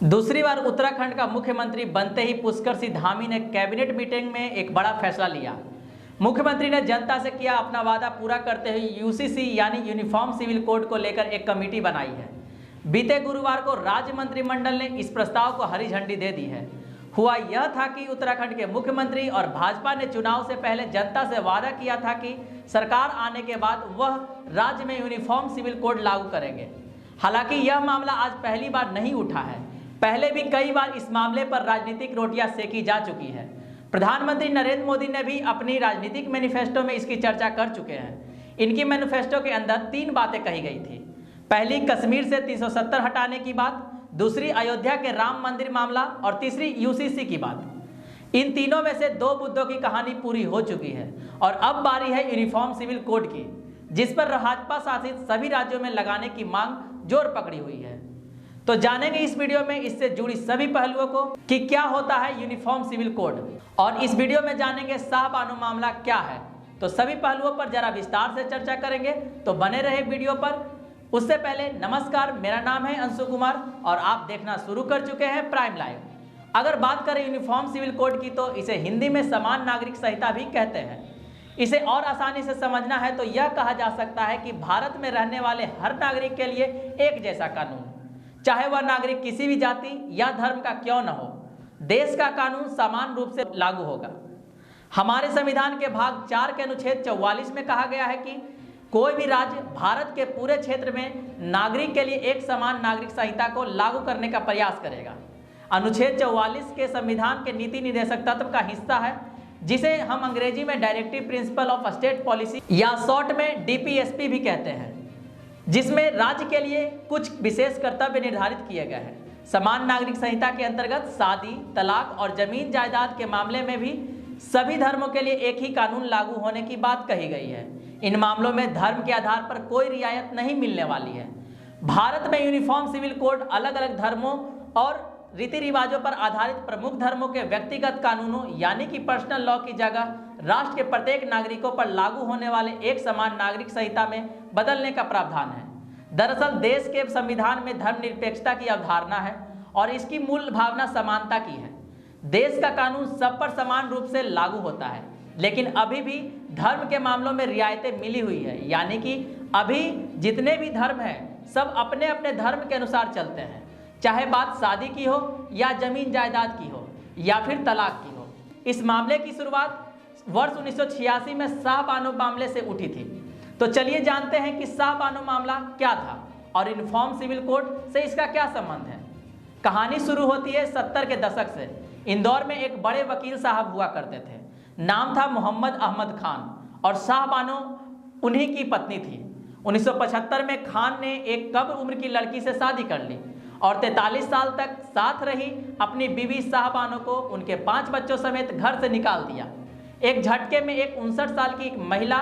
दूसरी बार उत्तराखंड का मुख्यमंत्री बनते ही पुष्कर सिंह धामी ने कैबिनेट मीटिंग में एक बड़ा फैसला लिया। मुख्यमंत्री ने जनता से किया अपना वादा पूरा करते हुए यूसीसी यानी यूनिफॉर्म सिविल कोड को लेकर एक कमेटी बनाई है। बीते गुरुवार को राज्य मंत्रिमंडल ने इस प्रस्ताव को हरी झंडी दे दी है। हुआ यह था कि उत्तराखंड के मुख्यमंत्री और भाजपा ने चुनाव से पहले जनता से वादा किया था कि सरकार आने के बाद वह राज्य में यूनिफॉर्म सिविल कोड लागू करेंगे। हालांकि यह मामला आज पहली बार नहीं उठा है, पहले भी कई बार इस मामले पर राजनीतिक रोटियां सेकी जा चुकी है। प्रधानमंत्री नरेंद्र मोदी ने भी अपनी राजनीतिक मैनिफेस्टो में इसकी चर्चा कर चुके हैं। इनकी मैनिफेस्टो के अंदर 3 बातें कही गई थी। पहली, कश्मीर से 370 हटाने की बात, दूसरी अयोध्या के राम मंदिर मामला और तीसरी यूसीसी की बात। इन तीनों में से 2 मुद्दों की कहानी पूरी हो चुकी है और अब बारी है यूनिफॉर्म सिविल कोड की, जिस पर भाजपा शासित सभी राज्यों में लगाने की मांग जोर पकड़ी हुई है। तो जानेंगे इस वीडियो में इससे जुड़ी सभी पहलुओं को कि क्या होता है यूनिफॉर्म सिविल कोड, और इस वीडियो में जानेंगे शाहबानो मामला क्या है। तो सभी पहलुओं पर जरा विस्तार से चर्चा करेंगे, तो बने रहे वीडियो पर। उससे पहले नमस्कार, मेरा नाम है अंशु कुमार और आप देखना शुरू कर चुके हैं प्राइम लाइव। अगर बात करें यूनिफॉर्म सिविल कोड की, तो इसे हिंदी में समान नागरिक संहिता भी कहते हैं। इसे और आसानी से समझना है तो यह कहा जा सकता है कि भारत में रहने वाले हर नागरिक के लिए एक जैसा कानून, चाहे वह नागरिक किसी भी जाति या धर्म का क्यों न हो, देश का कानून समान रूप से लागू होगा। हमारे संविधान के भाग 4 के अनुच्छेद 44 में कहा गया है कि कोई भी राज्य भारत के पूरे क्षेत्र में नागरिक के लिए एक समान नागरिक संहिता को लागू करने का प्रयास करेगा। अनुच्छेद 44 के संविधान के नीति निर्देशक तत्व का हिस्सा है, जिसे हम अंग्रेजी में directive principle of state policy या शॉर्ट में डीपीएसपी भी कहते हैं, जिसमें राज्य के लिए कुछ विशेष कर्तव्य निर्धारित किए गए हैं। समान नागरिक संहिता के अंतर्गत शादी, तलाक और जमीन जायदाद के मामले में भी सभी धर्मों के लिए एक ही कानून लागू होने की बात कही गई है। इन मामलों में धर्म के आधार पर कोई रियायत नहीं मिलने वाली है। भारत में यूनिफॉर्म सिविल कोड अलग अलग धर्मों और रीति रिवाजों पर आधारित प्रमुख धर्मों के व्यक्तिगत कानूनों यानी कि पर्सनल लॉ की जगह राष्ट्र के प्रत्येक नागरिकों पर लागू होने वाले एक समान नागरिक संहिता में बदलने का प्रावधान है। दरअसल देश के संविधान में धर्मनिरपेक्षता की अवधारणा है और इसकी मूल भावना समानता की है। देश का कानून सब पर समान रूप से लागू होता है, लेकिन अभी भी धर्म के मामलों में रियायतें मिली हुई है, यानी कि अभी जितने भी धर्म हैं सब अपने अपने धर्म के अनुसार चलते हैं, चाहे बात शादी की हो या जमीन जायदाद की हो या फिर तलाक की हो। इस मामले की शुरुआत वर्ष 1986 में शाहबानो मामले से उठी थी। तो चलिए जानते हैं कि शाहबानो मामला क्या था और यूनिफॉर्म सिविल कोड से इसका क्या संबंध है। कहानी शुरू होती है 70 के दशक से। इंदौर में एक बड़े वकील साहब हुआ करते थे, नाम था मोहम्मद अहमद खान, और शाहबानो उन्हीं की पत्नी थी। 1975 में खान ने एक कम उम्र की लड़की से शादी कर ली और 43 साल तक साथ रही अपनी बीवी शाहबानो को उनके 5 बच्चों समेत घर से निकाल दिया। एक झटके में एक 59 साल की एक महिला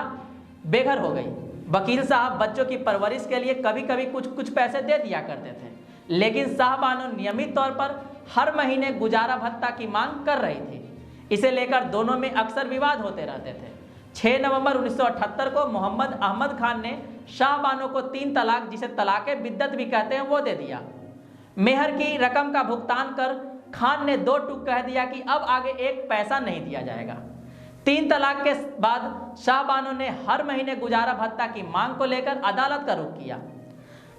बेघर हो गई। वकील साहब बच्चों की परवरिश के लिए कभी कभी कुछ पैसे दे दिया करते थे, लेकिन शाहबानो नियमित तौर पर हर महीने गुजारा भत्ता की मांग कर रही थी। इसे लेकर दोनों में अक्सर विवाद होते रहते थे। 6 नवंबर 1978 को मोहम्मद अहमद खान ने शाहबानो को 3 तलाक, जिसे तलाक़े बिद्दत भी कहते हैं, वो दे दिया। मेहर की रकम का भुगतान कर खान ने 2 टूक कह दिया कि अब आगे एक पैसा नहीं दिया जाएगा। 3 तलाक के बाद शाहबानो ने हर महीने गुजारा भत्ता की मांग को लेकर अदालत का रुख किया।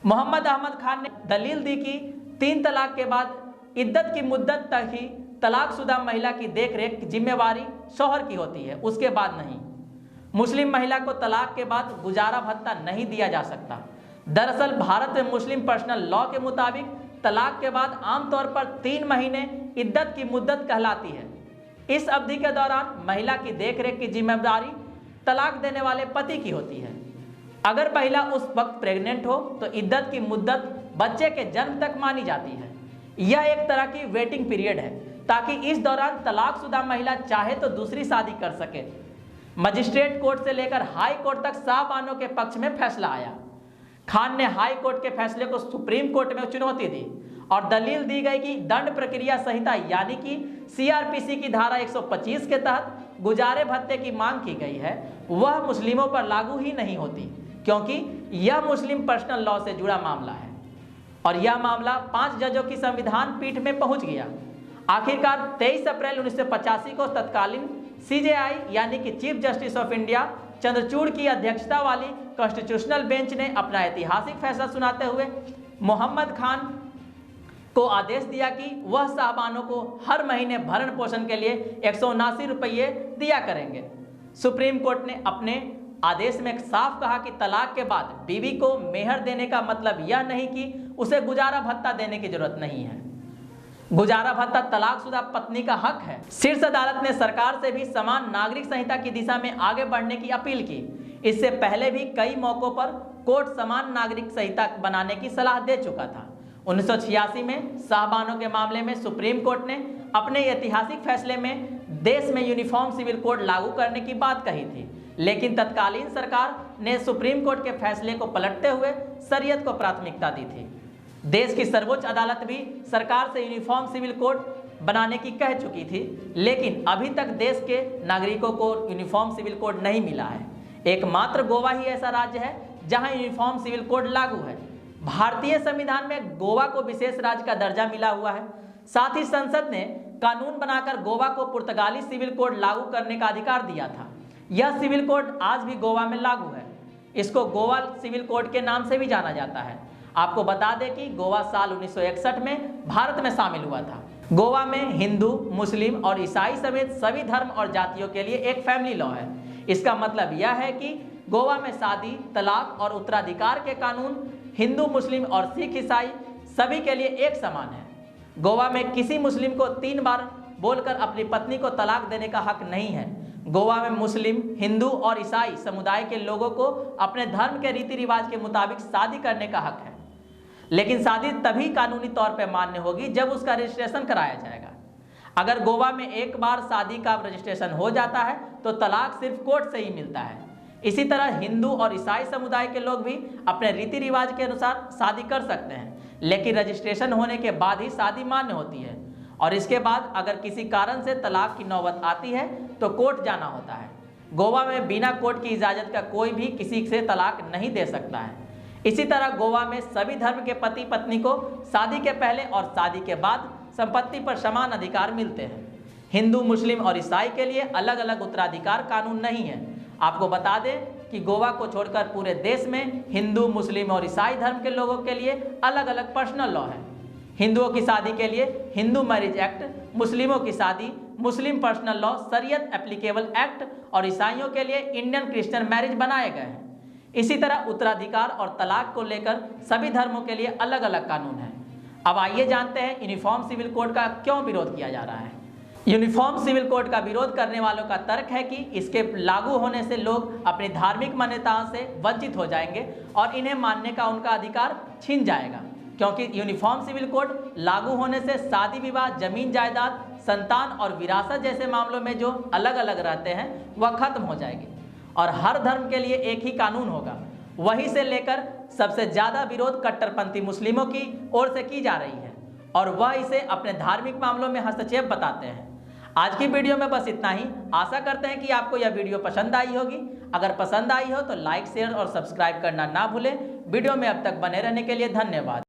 मोहम्मद अहमद खान ने दलील दी कि 3 तलाक के बाद इद्दत की मुद्दत तक ही तलाकशुदा महिला की देखरेख की जिम्मेवारी शौहर की होती है, उसके बाद नहीं। मुस्लिम महिला को तलाक के बाद गुजारा भत्ता नहीं दिया जा सकता। दरअसल भारत में मुस्लिम पर्सनल लॉ के मुताबिक तलाक के बाद आमतौर पर 3 महीने इद्दत की मुद्दत कहलाती है। इस अवधि के दौरान महिला की देखरेख की जिम्मेदारी तलाक देने वाले पति की होती है। अगर महिला उस वक्त प्रेग्नेंट हो तो इद्दत की मुद्दत बच्चे के जन्म तक मानी जाती है। यह एक तरह की वेटिंग पीरियड है, ताकि इस दौरान तलाकशुदा महिला चाहे तो दूसरी शादी कर सके। मजिस्ट्रेट कोर्ट से लेकर हाई कोर्ट तक शाहबानो के पक्ष में फैसला आया। खान ने हाई कोर्ट के फैसले को सुप्रीम कोर्ट में चुनौती दी और दलील दी गई कि दंड प्रक्रिया संहिता यानी कि सीआरपीसी की धारा 125 के तहत गुजारे भत्ते की मांग की गई है, वह मुस्लिमों पर लागू ही नहीं होती, क्योंकि यह मुस्लिम पर्सनल लॉ से जुड़ा मामला है। और यह मामला 5 जजों की संविधान पीठ में पहुंच गया। आखिरकार 23 अप्रैल 1985 को तत्कालीन सीजेआई यानी कि chief justice of India Chandrachud की अध्यक्षता वाली कॉन्स्टिट्यूशनल बेंच ने अपना ऐतिहासिक फैसला सुनाते हुए मोहम्मद खान को आदेश दिया कि वह साहबानों को हर महीने भरण पोषण के लिए 179 रुपये दिया करेंगे। सुप्रीम कोर्ट ने अपने आदेश में साफ कहा कि तलाक के बाद बीवी को मेहर देने का मतलब यह नहीं कि उसे गुजारा भत्ता देने की जरूरत नहीं है। गुजारा भत्ता तलाकशुदा पत्नी का हक है। शीर्ष अदालत ने सरकार से भी समान नागरिक संहिता की दिशा में आगे बढ़ने की अपील की। इससे पहले भी कई मौकों पर कोर्ट समान नागरिक संहिता बनाने की सलाह दे चुका था। 1986 में साहबानों के मामले में सुप्रीम कोर्ट ने अपने ऐतिहासिक फैसले में देश में यूनिफॉर्म सिविल कोड लागू करने की बात कही थी, लेकिन तत्कालीन सरकार ने सुप्रीम कोर्ट के फैसले को पलटते हुए शरीयत को प्राथमिकता दी थी। देश की सर्वोच्च अदालत भी सरकार से यूनिफॉर्म सिविल कोड बनाने की कह चुकी थी, लेकिन अभी तक देश के नागरिकों को यूनिफॉर्म सिविल कोड नहीं मिला है। एकमात्र गोवा ही ऐसा राज्य है जहां यूनिफॉर्म सिविल कोड लागू है। भारतीय संविधान में गोवा को विशेष राज्य का दर्जा मिला हुआ है। साथ ही संसद ने कानून बनाकर गोवा को पुर्तगाली सिविल कोड लागू करने का अधिकार दिया था। यह सिविल कोड आज भी गोवा में लागू है। इसको गोवा सिविल कोड के नाम से भी जाना जाता है। आपको बता दें कि गोवा साल 1961 में भारत में शामिल हुआ था। गोवा में हिंदू, मुस्लिम और ईसाई समेत सभी धर्म और जातियों के लिए एक फैमिली लॉ है। इसका मतलब यह है कि गोवा में शादी, तलाक और उत्तराधिकार के कानून हिंदू, मुस्लिम और सिख ईसाई सभी के लिए एक समान है। गोवा में किसी मुस्लिम को 3 बार बोलकर अपनी पत्नी को तलाक देने का हक नहीं है। गोवा में मुस्लिम, हिंदू और ईसाई समुदाय के लोगों को अपने धर्म के रीति रिवाज के मुताबिक शादी करने का हक है, लेकिन शादी तभी कानूनी तौर पर मान्य होगी जब उसका रजिस्ट्रेशन कराया जाएगा। अगर गोवा में एक बार शादी का रजिस्ट्रेशन हो जाता है तो तलाक सिर्फ कोर्ट से ही मिलता है। इसी तरह हिंदू और ईसाई समुदाय के लोग भी अपने रीति रिवाज के अनुसार शादी कर सकते हैं, लेकिन रजिस्ट्रेशन होने के बाद ही शादी मान्य होती है और इसके बाद अगर किसी कारण से तलाक की नौबत आती है तो कोर्ट जाना होता है। गोवा में बिना कोर्ट की इजाज़त का कोई भी किसी से तलाक नहीं दे सकता है। इसी तरह गोवा में सभी धर्म के पति पत्नी को शादी के पहले और शादी के बाद संपत्ति पर समान अधिकार मिलते हैं। हिंदू, मुस्लिम और ईसाई के लिए अलग अलग उत्तराधिकार कानून नहीं है। आपको बता दें कि गोवा को छोड़कर पूरे देश में हिंदू, मुस्लिम और ईसाई धर्म के लोगों के लिए अलग अलग पर्सनल लॉ है। हिंदुओं की शादी के लिए हिंदू मैरिज एक्ट, मुस्लिमों की शादी मुस्लिम पर्सनल लॉ शरीयत एप्लीकेबल एक्ट और ईसाइयों के लिए इंडियन क्रिश्चियन मैरिज बनाए गए हैं। इसी तरह उत्तराधिकार और तलाक को लेकर सभी धर्मों के लिए अलग अलग कानून हैं। अब आइए जानते हैं यूनिफॉर्म सिविल कोड का क्यों विरोध किया जा रहा है। यूनिफॉर्म सिविल कोड का विरोध करने वालों का तर्क है कि इसके लागू होने से लोग अपनी धार्मिक मान्यताओं से वंचित हो जाएंगे और इन्हें मानने का उनका अधिकार छिन जाएगा, क्योंकि यूनिफॉर्म सिविल कोड लागू होने से शादी विवाह, जमीन जायदाद, संतान और विरासत जैसे मामलों में जो अलग अलग रहते हैं वह खत्म हो जाएगी और हर धर्म के लिए एक ही कानून होगा। वहीं से लेकर सबसे ज़्यादा विरोध कट्टरपंथी मुस्लिमों की ओर से की जा रही है और वह इसे अपने धार्मिक मामलों में हस्तक्षेप बताते हैं। आज की वीडियो में बस इतना ही। आशा करते हैं कि आपको यह वीडियो पसंद आई होगी। अगर पसंद आई हो तो लाइक, शेयर और सब्सक्राइब करना ना भूलें। वीडियो में अब तक बने रहने के लिए धन्यवाद।